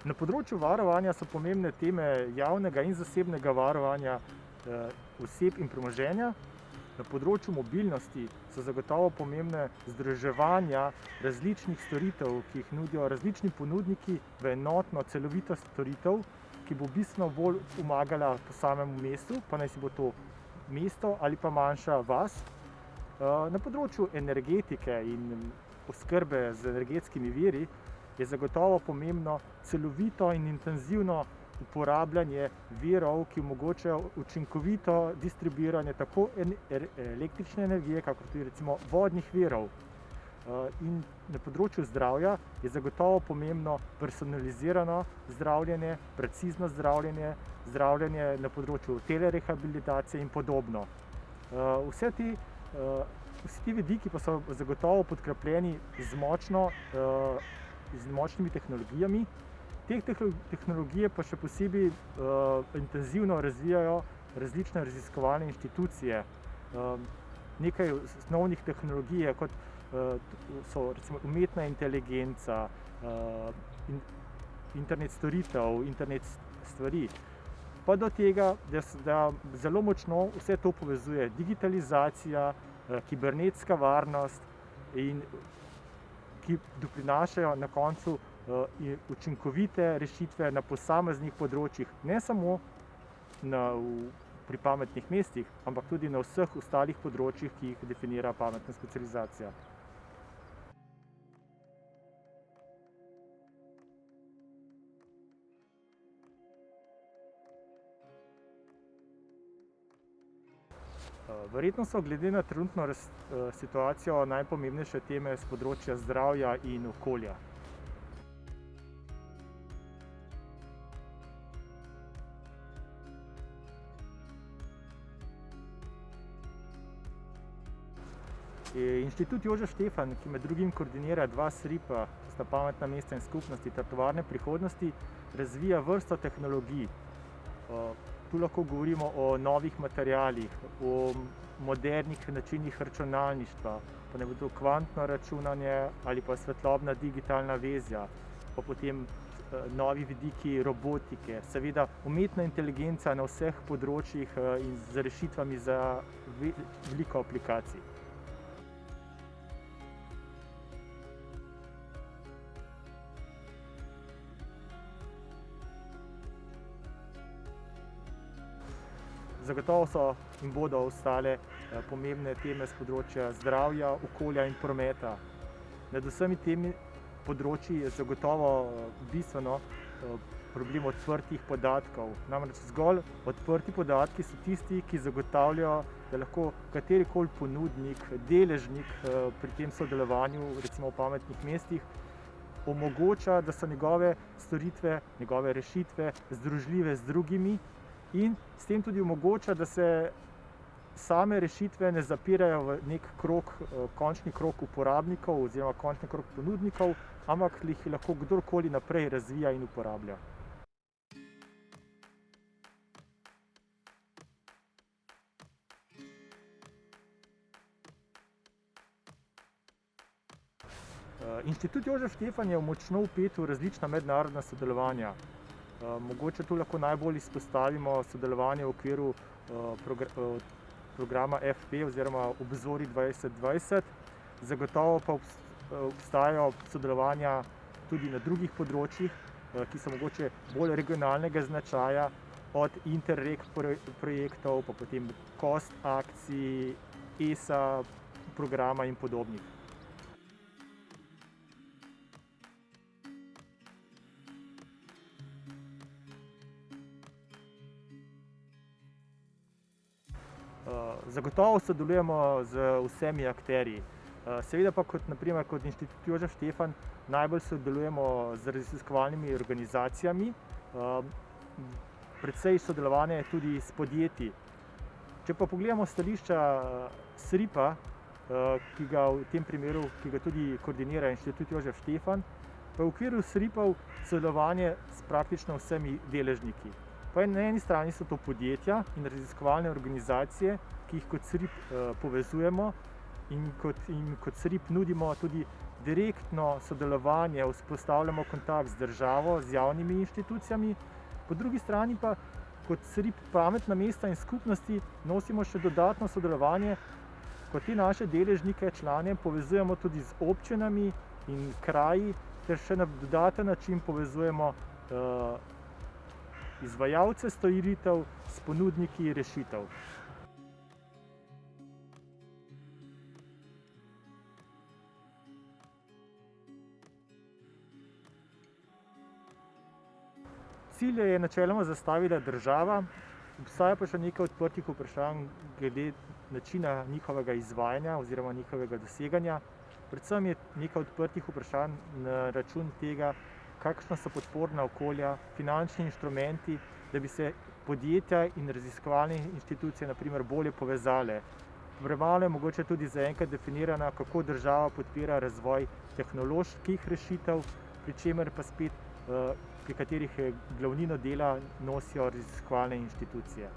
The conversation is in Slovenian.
Na področju varovanja so pomembne teme javnega in zasebnega varovanja oseb in premoženja. Na področju mobilnosti so zagotovo pomembne združevanja različnih storitev, ki jih nudijo različni ponudniki v enotno celovito storitev, ki bo bistveno bolj pomagala po samemu mestu, pa naj si bo to mesto ali pa manjša vas. Na področju energetike in oskrbe z energetskimi viri je zagotovo pomembno celovito in intenzivno uporabljanje virov, ki omogočajo učinkovito distribuiranje tako električne energije, kakor tudi recimo vodnih virov. In na področju zdravja je zagotovo pomembno personalizirano zdravljenje, precizno zdravljenje, zdravljenje na področju telerehabilitacije in podobno. Vsi ti vidiki pa so zagotovo podkrepljeni z močnimi tehnologijami. Te tehnologije pa še posebej intenzivno razvijajo različne raziskovalne inštitucije. Nekaj osnovnih tehnologij, kot so recimo umetna inteligenca, internet storitev, internet stvari, pa do tega, da zelo močno vse to povezuje digitalizacija, kibernetska varnost in ki doprinašajo na koncu učinkovite rešitve na posameznih področjih, ne samo pri pametnih mestih, ampak tudi na vseh ostalih področjih, ki jih definira pametna specializacija. Verjetno so glede na trenutno situacijo najpomembnejše teme s področja zdravja in okolja. Inštitut Jožef Stefan, ki med drugim koordinira 2 SRIP-a, to sta pametna mesta in skupnosti ter tovarne prihodnosti, razvija vrsto tehnologij. Tu lahko govorimo o novih materialih, o modernih načinih računalništva, pa naj bo to kvantno računanje ali pa svetlobna digitalna vezja, pa potem novi vidiki robotike, seveda umetna inteligenca na vseh področjih in z rešitvami za veliko aplikacij. Zagotovo so in bodo ostale pomembne teme z področja zdravja, okolja in prometa. Nad vsemi temi področji je zagotovo bistveno problem odprtih podatkov. Namreč zgolj odprti podatki so tisti, ki zagotavljajo, da lahko katerikoli ponudnik, deležnik pri tem sodelovanju, recimo v pametnih mestih, omogoča, da so njegove storitve, njegove rešitve združljive z drugimi in s tem tudi omogoča, da se same rešitve ne zapirajo v nek končni krog uporabnikov oziroma končni krog ponudnikov, ampak jih lahko kdorkoli naprej razvija in uporablja. Inštitut Jožef Stefan je močno vpet v različna mednarodna sodelovanja. Mogoče tu lahko najbolj izpostavimo sodelovanje v okviru programa FP oziroma Obzorji 2020. Zagotovo pa obstajajo sodelovanja tudi na drugih področjih, ki so mogoče bolj regionalnega značaja, od Interreg projektov, pa potem COST akcij, ESA programa in podobnih. Zagotovo sodelujemo z vsemi akterji. Seveda pa kot Inštitut Jožef Stefan najbolj sodelujemo z raziskovalnimi organizacijami, precej sodelovanje tudi s podjetji. Če pa pogledamo stališča SRIP-a, ki ga v tem primeru, ki ga tudi koordinira Inštitut Jožef Stefan, pa v okviru SRIP-ov sodelovanje s praktično vsemi deležniki. Na eni strani so to podjetja in raziskovalne organizacije, ki jih kot SRIP povezujemo in kot SRIP nudimo tudi direktno sodelovanje, vzpostavljamo kontakt z državo, z javnimi inštitucijami, po drugi strani pa kot SRIP pametna mesta in skupnosti nosimo še dodatno sodelovanje, ko te naše deležnike, člane povezujemo tudi z občinami in kraji, ter še na dodaten način povezujemo izvajalce storitev s ponudniki rešitev. Cilje je načeloma zastavila država, obstaja pa še nekaj odprtih vprašanj glede načina njihovega izvajanja oziroma njihovega doseganja. Predvsem je nekaj odprtih vprašanj na račun tega, kakšna so podporna okolja, finančni inštrumenti, da bi se podjetja in raziskovalne institucije na primer bolje povezale. Premalo je mogoče tudi zaenkrat definirana, kako država podpira razvoj tehnoloških rešitev, pri čemer pa spet pri katerih glavnino dela nosijo raziskovalne inštitucije.